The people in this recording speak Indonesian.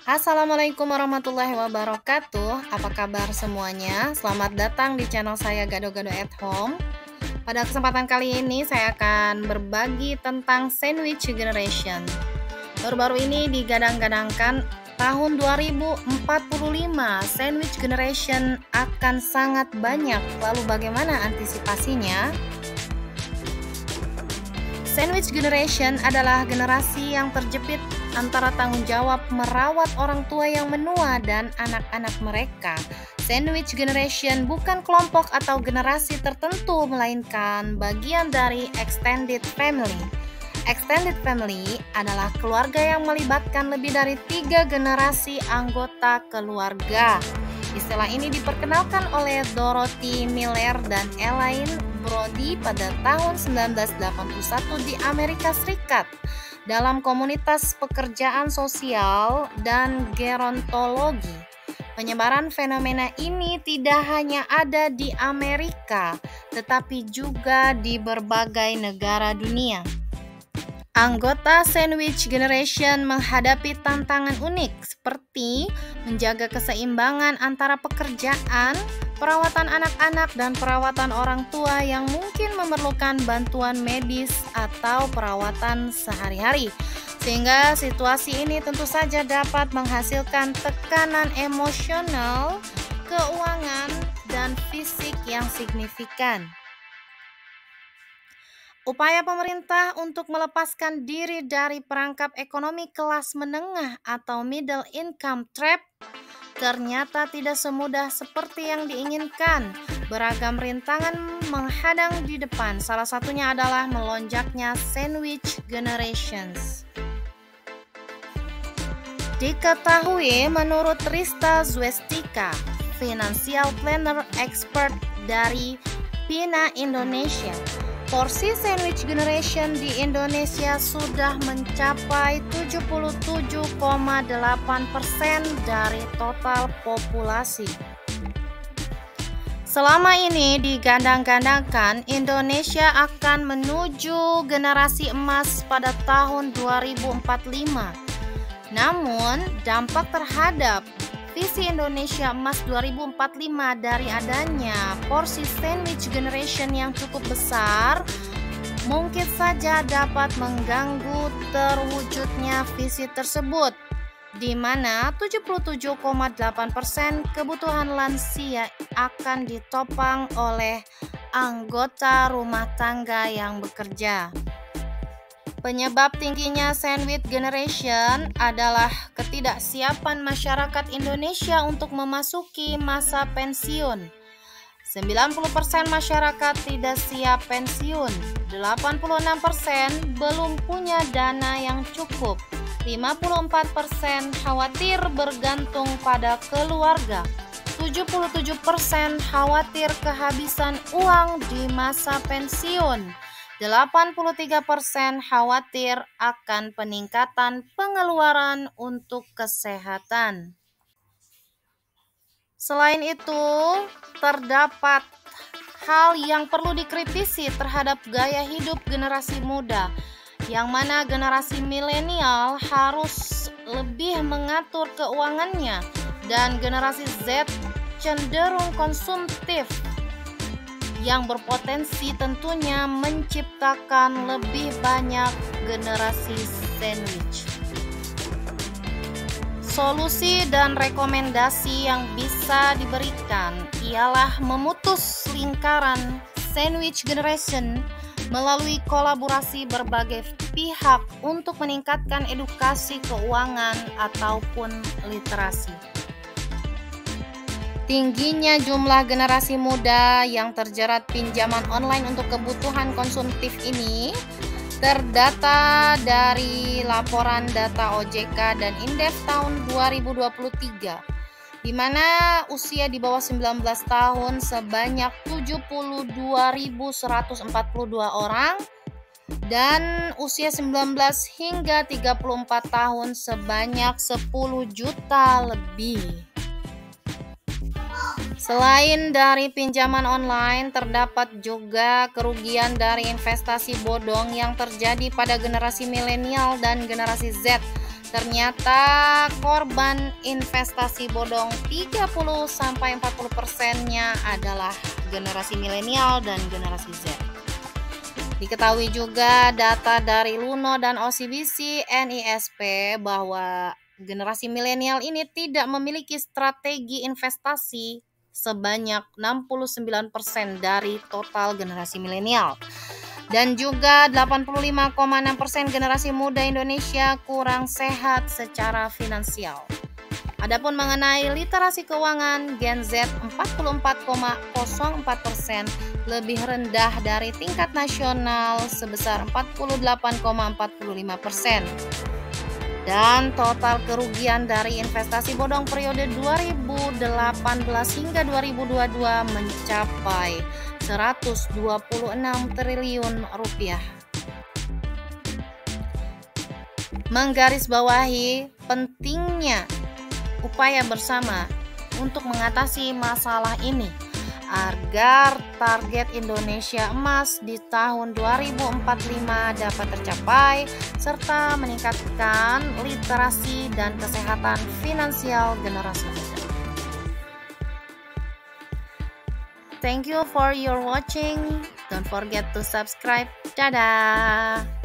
Assalamualaikum warahmatullahi wabarakatuh. Apa kabar semuanya? Selamat datang di channel saya Gado-Gado at Home. Pada kesempatan kali ini saya akan berbagi tentang sandwich generation. Baru-baru ini digadang-gadangkan tahun 2045 sandwich generation akan sangat banyak. Lalu bagaimana antisipasinya? Sandwich generation adalah generasi yang terjepit antara tanggung jawab merawat orang tua yang menua dan anak-anak mereka. Sandwich generation bukan kelompok atau generasi tertentu, melainkan bagian dari extended family. Extended family adalah keluarga yang melibatkan lebih dari 3 generasi anggota keluarga. Istilah ini diperkenalkan oleh Dorothy Miller dan Elaine Brody pada tahun 1981 di Amerika Serikat dalam komunitas pekerjaan sosial dan gerontologi. Penyebaran fenomena ini tidak hanya ada di Amerika, tetapi juga di berbagai negara dunia. Anggota sandwich generation menghadapi tantangan unik seperti menjaga keseimbangan antara pekerjaan, perawatan anak-anak, dan perawatan orang tua yang mungkin memerlukan bantuan medis atau perawatan sehari-hari. Sehingga situasi ini tentu saja dapat menghasilkan tekanan emosional, keuangan, dan fisik yang signifikan. Upaya pemerintah untuk melepaskan diri dari perangkap ekonomi kelas menengah atau middle income trap ternyata tidak semudah seperti yang diinginkan. Beragam rintangan menghadang di depan, salah satunya adalah melonjaknya sandwich generations. Diketahui menurut Rista Zwestika, financial planner expert dari PINA Indonesia, porsi sandwich generation di Indonesia sudah mencapai 77,8% dari total populasi. Selama ini digandang-gandangkan Indonesia akan menuju generasi emas pada tahun 2045. Namun, dampak terhadap visi Indonesia Emas 2045 dari adanya porsi sandwich generation yang cukup besar mungkin saja dapat mengganggu terwujudnya visi tersebut, di mana 77,8% kebutuhan lansia akan ditopang oleh anggota rumah tangga yang bekerja. Penyebab tingginya sandwich generation adalah ketidaksiapan masyarakat Indonesia untuk memasuki masa pensiun. 90% masyarakat tidak siap pensiun, 86% belum punya dana yang cukup, 54% khawatir bergantung pada keluarga, 77% khawatir kehabisan uang di masa pensiun, 83% khawatir akan peningkatan pengeluaran untuk kesehatan. Selain itu, terdapat hal yang perlu dikritisi terhadap gaya hidup generasi muda, yang mana generasi milenial harus lebih mengatur keuangannya dan generasi Z cenderung konsumtif, yang berpotensi tentunya menciptakan lebih banyak generasi sandwich. Solusi dan rekomendasi yang bisa diberikan ialah memutus lingkaran sandwich generation melalui kolaborasi berbagai pihak untuk meningkatkan edukasi keuangan ataupun literasi. Tingginya jumlah generasi muda yang terjerat pinjaman online untuk kebutuhan konsumtif ini terdata dari laporan data OJK dan Indef tahun 2023, di mana usia di bawah 19 tahun sebanyak 72.142 orang dan usia 19 hingga 34 tahun sebanyak 10 juta lebih. Selain dari pinjaman online, terdapat juga kerugian dari investasi bodong yang terjadi pada generasi milenial dan generasi Z Ternyata korban investasi bodong 30-40%-nya adalah generasi milenial dan generasi Z. Diketahui juga data dari Luno dan OCBC NISP bahwa generasi milenial ini tidak memiliki strategi investasi sebanyak 69% dari total generasi milenial. Dan juga 85,6% generasi muda Indonesia kurang sehat secara finansial. Adapun mengenai literasi keuangan, Gen Z 44,04%, lebih rendah dari tingkat nasional sebesar 48,45%. Dan total kerugian dari investasi bodong periode 2018 hingga 2022 mencapai 126 triliun rupiah. Menggarisbawahi pentingnya upaya bersama untuk mengatasi masalah ini agar target Indonesia Emas di tahun 2045 dapat tercapai serta meningkatkan literasi dan kesehatan finansial generasi muda. Thank you for your watching. Don't forget to subscribe. Dadah.